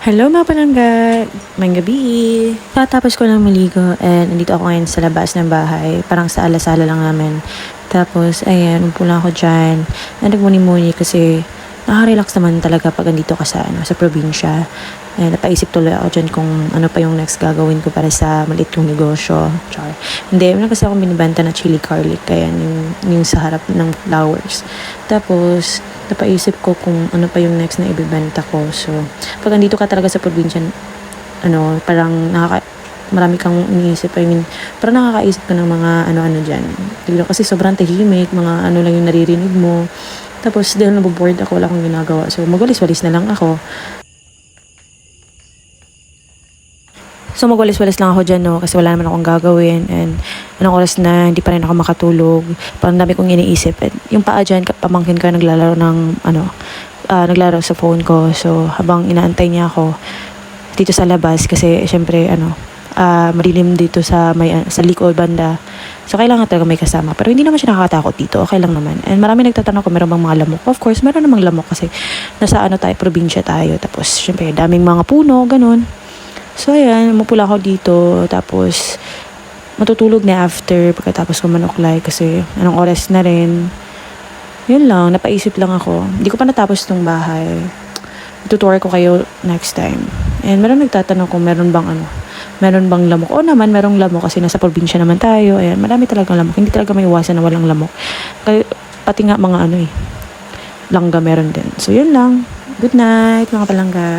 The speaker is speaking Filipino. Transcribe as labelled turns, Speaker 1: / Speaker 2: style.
Speaker 1: Hello mga palangga! May gabi! Tatapos ko lang maligo and nandito ako ngayon sa labas ng bahay. Parang sa alasala lang namin. Tapos, ayan, umupo lang ako dyan. Nagmuni-muni kasi nakaka-relax naman talaga pag andito ka sa probinsya. And napaisip tuloy ako dyan kung ano pa yung next gagawin ko para sa maliit kong negosyo. Char. Hindi, meron kasi akong binibenta na chili garlic. Kaya yung sa harap ng flowers. Tapos, napaisip ko kung ano pa yung next na ibibenta ko. So, pag andito ka talaga sa probinsya, parang marami kang iniisip. I mean, parang nakakaisip ka ng mga ano-ano dyan. Kasi sobrang tahimik, mga ano lang yung naririnig mo. Tapos, dahil naboboard ako, wala akong ginagawa. So, magwalis-walis na lang ako. So, magwalis-walis lang ako dyan, no? Kasi wala naman akong gagawin. And, anong oras na, hindi pa rin ako makatulog. Parang dami kong iniisip. And, yung paa dyan, pamangkin ko naglalaro ng, naglalaro sa phone ko. So, habang inaantay niya ako dito sa labas, kasi, syempre, madilim dito sa likod banda. So, kailangan talaga may kasama. Pero hindi naman siya nakakatakot dito. Okay lang naman. And marami nagtatanong kung meron bang mga lamok. Of course, meron namang lamok kasi nasa probinsya tayo. Tapos, syempre, daming mga puno, ganun. So, ayan, mapula ako dito. Tapos, matutulog na after pagkatapos ko manuklay kasi anong oras na rin. Yun lang, napaisip lang ako. Hindi ko pa natapos itong bahay. Tutour ko kayo next time. And meron nagtatanong kung meron bang lamok. O naman, merong lamok kasi nasa probinsya naman tayo. Ayan, marami talagang lamok. Hindi talaga may iwasan na walang lamok. Pati nga mga langga meron din. So, yun lang. Good night, mga palangga.